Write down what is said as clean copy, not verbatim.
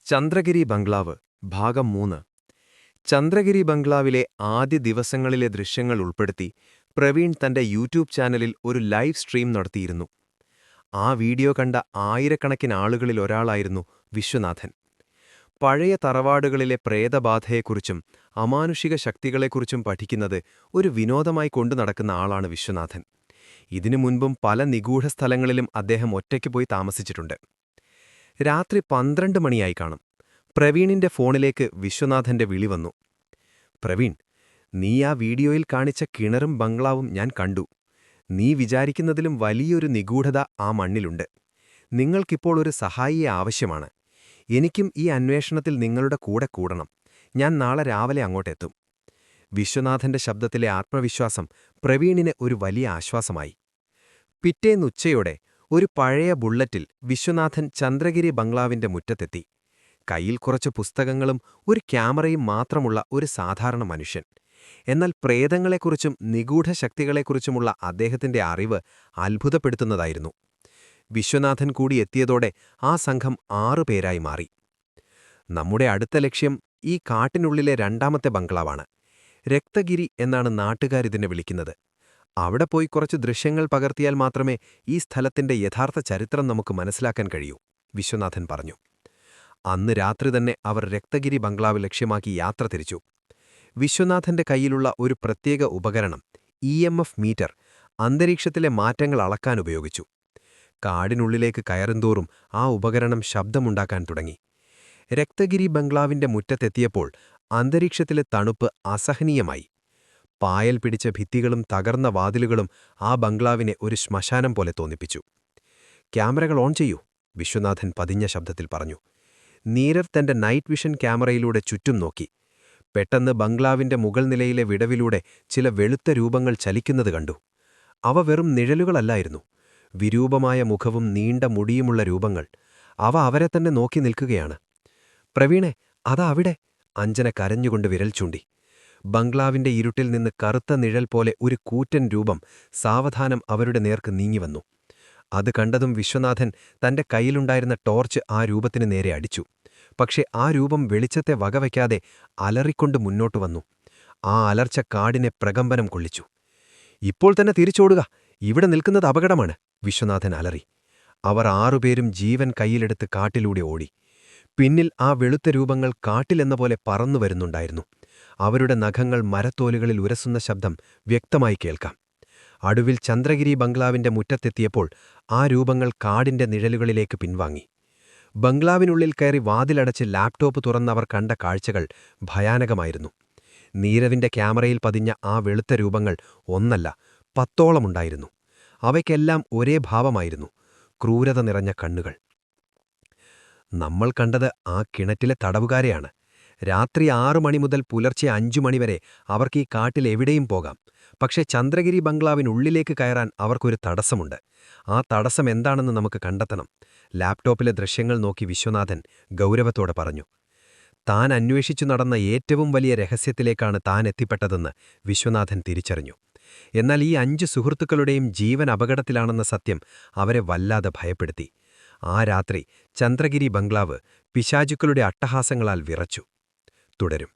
ചന്ദ്രഗിരി ബംഗ്ലാവ് ഭാഗം 3. ചന്ദ്രഗിരി ബംഗ്ലാവിലെ ആദ്യ ദിവസങ്ങളിലെ ദൃശ്യങ്ങൾ ഉൾപ്പെടുത്തി പ്രവീൺ തന്റെ യൂട്യൂബ് ചാനലിൽ ഒരു ലൈവ് സ്ട്രീം നടത്തിയിരുന്നു. ആ വീഡിയോ കണ്ട ആയിരക്കണക്കിന് ആളുകളിൽ ഒരാളായിരുന്നു വിശ്വനാഥൻ. പഴയ തറവാടുകളിലെ പ്രേതബാധയെക്കുറിച്ചും അമാനുഷിക ശക്തികളെക്കുറിച്ചും പഠിക്കുന്നത് ഒരു വിനോദമായി കൊണ്ടു നടക്കുന്ന ആളാണ് വിശ്വനാഥൻ. ഇതിനു മുൻപും പല നിഗൂഢ സ്ഥലങ്ങളിലും അദ്ദേഹം ഒറ്റയ്ക്ക് പോയി താമസിച്ചിട്ടുണ്ട്. രാത്രി 12 മണിയായി കാണും. പ്രവീണിന്റെ ഫോണിലേക്ക് വിശ്വനാഥന്റെ വിളി വന്നു. പ്രവീൺ, നീ ആ വീഡിയോയിൽ കാണിച്ച കിണറും ബംഗ്ലാവും ഞാൻ കണ്ടു. നീ വിചാരിക്കുന്നതിലും വലിയൊരു നിഗൂഢത ആ മണ്ണിലുണ്ട്. നിങ്ങൾക്കിപ്പോൾ ഒരു സഹായിയെ ആവശ്യമാണ്. എനിക്കും ഈ അന്വേഷണത്തിൽ നിങ്ങളുടെ കൂടെ കൂടണം. ഞാൻ നാളെ രാവിലെ അങ്ങോട്ടെത്തും. വിശ്വനാഥന്റെ ശബ്ദത്തിലെ ആത്മവിശ്വാസം പ്രവീണിന് ഒരു വലിയ ആശ്വാസമായി. പിറ്റേന്നുച്ചയോടെ ഒരു പഴയ ബുള്ളറ്റിൽ വിശ്വനാഥൻ ചന്ദ്രഗിരി ബംഗ്ലാവിന്റെ മുറ്റത്തെത്തി. കയ്യിൽ കുറച്ച് പുസ്തകങ്ങളും ഒരു ക്യാമറയും മാത്രമുള്ള ഒരു സാധാരണ മനുഷ്യൻ. എന്നാൽ പ്രേതങ്ങളെക്കുറിച്ചും നിഗൂഢ ശക്തികളെക്കുറിച്ചുമുള്ള അദ്ദേഹത്തിന്റെ അറിവ് അത്ഭുതപ്പെടുത്തുന്നതായിരുന്നു. വിശ്വനാഥൻ കൂടി എത്തിയതോടെ ആ സംഘം 6 പേരായി മാറി. നമ്മുടെ അടുത്ത ലക്ഷ്യം ഈ കാട്ടിനുള്ളിലെ രണ്ടാമത്തെ ബംഗ്ലാവാണ്. രക്തഗിരി എന്നാണ് നാട്ടുകാരിതിനെ വിളിക്കുന്നത്. അവിടെ പോയി കുറച്ച് ദൃശ്യങ്ങൾ പകർത്തിയാൽ മാത്രമേ ഈ സ്ഥലത്തിന്റെ യഥാർത്ഥ ചരിത്രം നമുക്ക് മനസ്സിലാക്കാൻ കഴിയൂ, വിശ്വനാഥൻ പറഞ്ഞു. അന്ന് രാത്രി തന്നെ അവർ രക്തഗിരി ബംഗ്ലാവ് ലക്ഷ്യമാക്കി യാത്ര തിരിച്ചു. വിശ്വനാഥന്റെ കയ്യിലുള്ള ഒരു പ്രത്യേക ഉപകരണം, EMF മീറ്റർ, അന്തരീക്ഷത്തിലെ മാറ്റങ്ങൾ അളക്കാൻ ഉപയോഗിച്ചു. കാടിനുള്ളിലേക്ക് കയറുന്തോറും ആ ഉപകരണം ശബ്ദമുണ്ടാക്കാൻ തുടങ്ങി. രക്തഗിരി ബംഗ്ലാവിന്റെ മുറ്റത്തെത്തിയപ്പോൾ അന്തരീക്ഷത്തിലെ തണുപ്പ് അസഹനീയമായി. പായൽ പിടിച്ച ഭിത്തികളും തകർന്ന വാതിലുകളും ആ ബംഗ്ലാവിനെ ഒരു ശ്മശാനം പോലെ തോന്നിപ്പിച്ചു. ക്യാമറകൾ ഓൺ ചെയ്യൂ, വിശ്വനാഥൻ പതിഞ്ഞ ശബ്ദത്തിൽ പറഞ്ഞു. നീരവ് തന്റെ നൈറ്റ് വിഷൻ ക്യാമറയിലൂടെ ചുറ്റും നോക്കി. പെട്ടെന്ന് ബംഗ്ലാവിന്റെ മുകൾ നിലയിലെ വിടവിലൂടെ ചില വെളുത്ത രൂപങ്ങൾ ചലിക്കുന്നത് കണ്ടു. അവ വെറും നിഴലുകളല്ലായിരുന്നു. വിരൂപമായ മുഖവും നീണ്ട മുടിയുമുള്ള രൂപങ്ങൾ. അവ അവരെ തന്നെ നോക്കി നിൽക്കുകയാണ്. പ്രവീണെ, അതാ അവിടെ, അഞ്ജന കരഞ്ഞുകൊണ്ട് വിരൽ ചൂണ്ടി. ബംഗ്ലാവിന്റെ ഇരുട്ടിൽ നിന്ന് കറുത്ത നിഴൽ പോലെ ഒരു കൂറ്റൻ രൂപം സാവധാനം അവരുടെ നേർക്ക് നീങ്ങിവന്നു. അത് കണ്ടതും വിശ്വനാഥൻ തന്റെ കയ്യിലുണ്ടായിരുന്ന ടോർച്ച് ആ രൂപത്തിന് നേരെ അടിച്ചു. പക്ഷെ ആ രൂപം വെളിച്ചത്തെ വകവയ്ക്കാതെ അലറിക്കൊണ്ട് മുന്നോട്ടു വന്നു. ആ അലർച്ച കാടിനെ പ്രകമ്പനം കൊള്ളിച്ചു. ഇപ്പോൾ തന്നെ തിരിച്ചോടുക, ഇവിടെ നിൽക്കുന്നത് അപകടമാണ്, വിശ്വനാഥൻ അലറി. അവർ 6 പേരും ജീവൻ കയ്യിലെടുത്ത് കാട്ടിലൂടെ ഓടി. പിന്നിൽ ആ വെളുത്ത രൂപങ്ങൾ കാട്ടിലെന്ന പോലെ പറന്നു വരുന്നുണ്ടായിരുന്നു. അവരുടെ നഖങ്ങൾ മരത്തോലുകളിൽ ഉരസുന്ന ശബ്ദം വ്യക്തമായി കേൾക്കാം. അടുവിൽ ചന്ദ്രഗിരി ബംഗ്ലാവിന്റെ മുറ്റത്തെത്തിയപ്പോൾ ആ രൂപങ്ങൾ കാടിന്റെ നിഴലുകളിലേക്ക് പിൻവാങ്ങി. ബംഗ്ലാവിനുള്ളിൽ കയറി വാതിലടച്ച് ലാപ്ടോപ്പ് തുറന്നവർ കണ്ട കാഴ്ചകൾ ഭയാനകമായിരുന്നു. നീരവിന്റെ ക്യാമറയിൽ പതിഞ്ഞ ആ വെളുത്ത രൂപങ്ങൾ ഒന്നല്ല, 10ഓളം ഉണ്ടായിരുന്നു. അവയ്ക്കെല്ലാം ഒരേ ഭാവമായിരുന്നു, ക്രൂരത നിറഞ്ഞ കണ്ണുകൾ. നമ്മൾ കണ്ടത് ആ കിണറ്റിലെ തടവുകാരെയാണ്. രാത്രി 6 മണി മുതൽ പുലർച്ചെ 5 മണിവരെ അവർക്ക് ഈ കാട്ടിൽ എവിടെയും പോകാം. പക്ഷേ ചന്ദ്രഗിരി ബംഗ്ലാവിനുള്ളിലേക്ക് കയറാൻ അവർക്കൊരു തടസ്സമുണ്ട്. ആ തടസ്സം എന്താണെന്ന് നമുക്ക് കണ്ടെത്തണം, ലാപ്ടോപ്പിലെ ദൃശ്യങ്ങൾ നോക്കി വിശ്വനാഥൻ ഗൗരവത്തോടെ പറഞ്ഞു. താൻ അന്വേഷിച്ചു നടന്ന ഏറ്റവും വലിയ രഹസ്യത്തിലേക്കാണ് താൻ എത്തിപ്പെട്ടതെന്ന് വിശ്വനാഥൻ തിരിച്ചറിഞ്ഞു. എന്നാൽ ഈ 5 സുഹൃത്തുക്കളുടെയും ജീവൻ അപകടത്തിലാണെന്ന സത്യം അവരെ വല്ലാതെ ഭയപ്പെടുത്തി. ആ രാത്രി ചന്ദ്രഗിരി ബംഗ്ലാവ് പിശാചുക്കളുടെ അട്ടഹാസങ്ങളാൽ വിറച്ചു. തുടരും.